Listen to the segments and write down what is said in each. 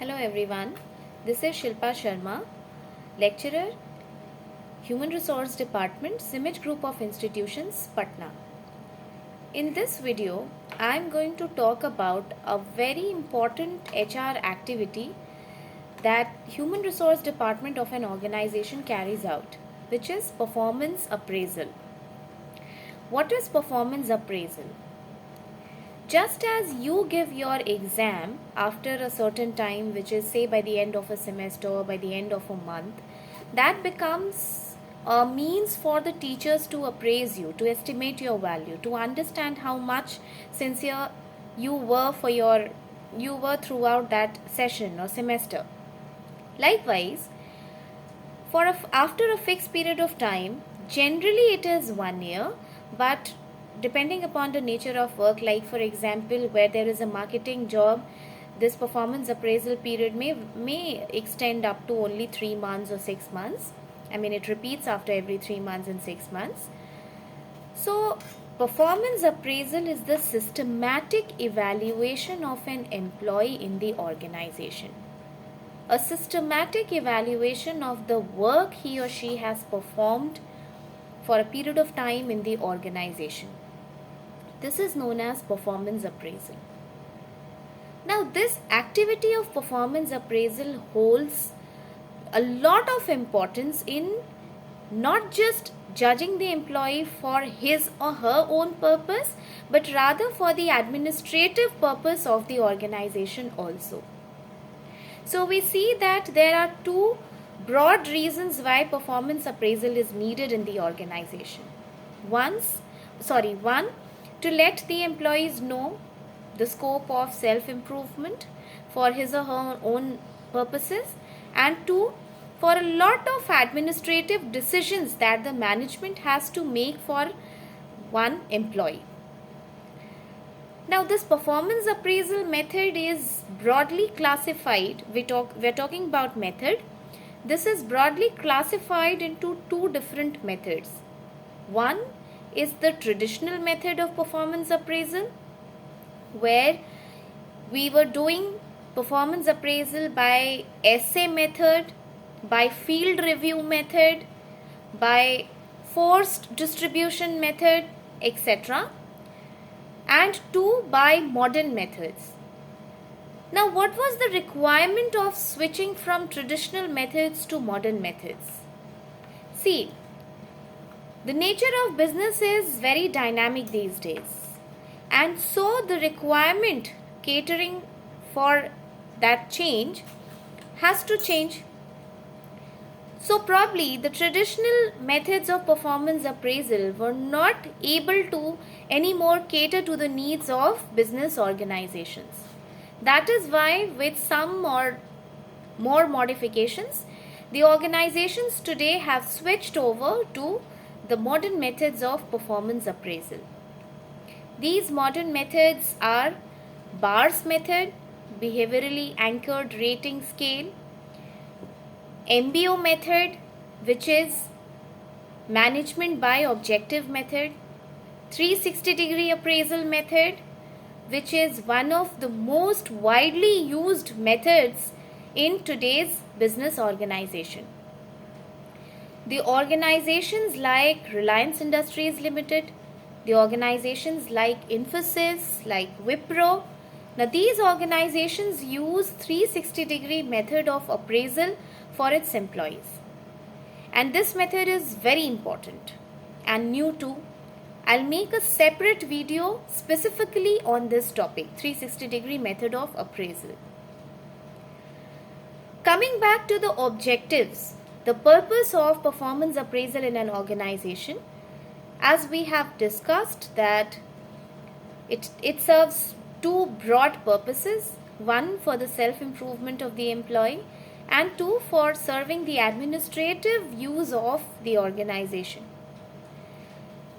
Hello everyone, this is Shilpa Sharma, lecturer, Human Resource Department, Simage Group of Institutions, Patna. In this video, I am going to talk about a very important HR activity that Human Resource Department of an organization carries out, which is performance appraisal. What is performance appraisal? Just as you give your exam after a certain time, which is say by the end of a semester or by the end of a month, that becomes a means for the teachers to appraise you, to estimate your value, to understand how much sincere you were throughout that session or semester. Likewise, after a fixed period of time, generally it is 1 year, but depending upon the nature of work, like for example where there is a marketing job, this performance appraisal period may extend up to only 3 months or 6 months. I mean, it repeats after every 3 months and 6 months. So performance appraisal is the systematic evaluation of an employee in the organization. A systematic evaluation of the work he or she has performed for a period of time in the organization. This is known as performance appraisal. Now, this activity of performance appraisal holds a lot of importance in not just judging the employee for his or her own purpose, but rather for the administrative purpose of the organization also. So we see that there are two broad reasons why performance appraisal is needed in the organization. One, to let the employees know the scope of self-improvement for his or her own purposes, and two, for a lot of administrative decisions that the management has to make for one employee. Now, this performance appraisal method is broadly classified. We're talking about method. This is broadly classified into two different methods. One is the traditional method of performance appraisal, where we were doing performance appraisal by essay method, by field review method, by forced distribution method, etc. and two, by modern methods. Now, what was the requirement of switching from traditional methods to modern methods? See, the nature of business is very dynamic these days, and so the requirement catering for that change has to change. So probably the traditional methods of performance appraisal were not able to anymore cater to the needs of business organizations. That is why, with some or more modifications, the organizations today have switched over to the modern methods of performance appraisal. These modern methods are BARS method, behaviorally anchored rating scale, MBO method, which is management by objective method, 360-degree appraisal method, which is one of the most widely used methods in today's business organization. The organizations like Reliance Industries Limited, the organizations like Infosys, like Wipro, now these organizations use 360-degree method of appraisal for its employees. And this method is very important and new too. I'll make a separate video specifically on this topic, 360-degree method of appraisal. Coming back to the objectives, the purpose of performance appraisal in an organization, as we have discussed, that it serves two broad purposes. One, for the self-improvement of the employee, and two, for serving the administrative use of the organization.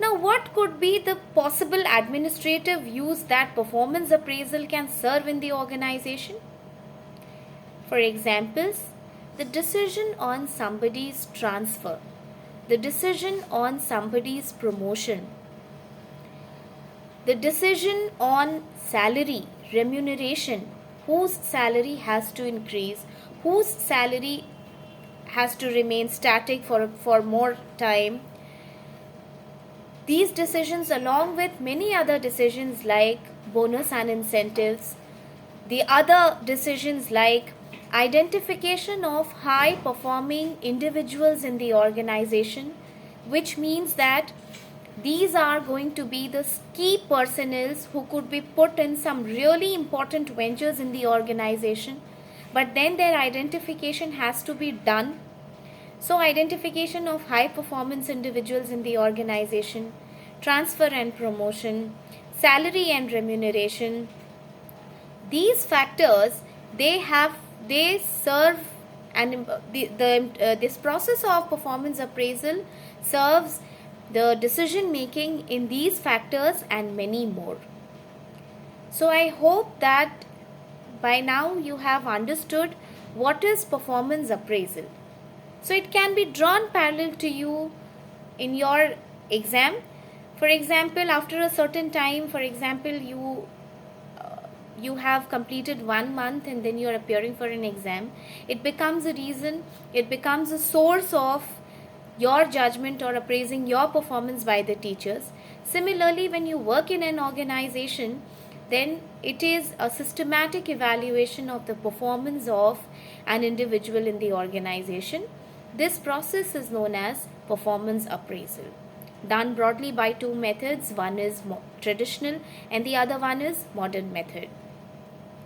Now, what could be the possible administrative use that performance appraisal can serve in the organization? For examples, the decision on somebody's transfer, the decision on somebody's promotion, the decision on salary, remuneration, whose salary has to increase, whose salary has to remain static for more time. These decisions, along with many other decisions like bonus and incentives, the other decisions like identification of high performing individuals in the organization, which means that these are going to be the key personnel who could be put in some really important ventures in the organization, but then their identification has to be done. So, identification of high performance individuals in the organization, transfer and promotion, salary and remuneration, these factors, they serve, and this process of performance appraisal serves the decision making in these factors and many more. So I hope that by now you have understood what is performance appraisal. So it can be drawn parallel to you in your exam. For example, after a certain time, for example, you have completed 1 month and then you are appearing for an exam. It becomes a reason, it becomes a source of your judgment or appraising your performance by the teachers. Similarly, when you work in an organization, then it is a systematic evaluation of the performance of an individual in the organization. This process is known as performance appraisal, done broadly by two methods. One is traditional and the other one is modern method.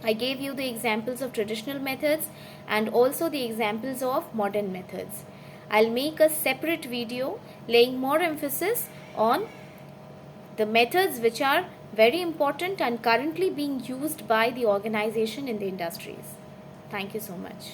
I gave you the examples of traditional methods and also the examples of modern methods. I'll make a separate video laying more emphasis on the methods which are very important and currently being used by the organization in the industries. Thank you so much.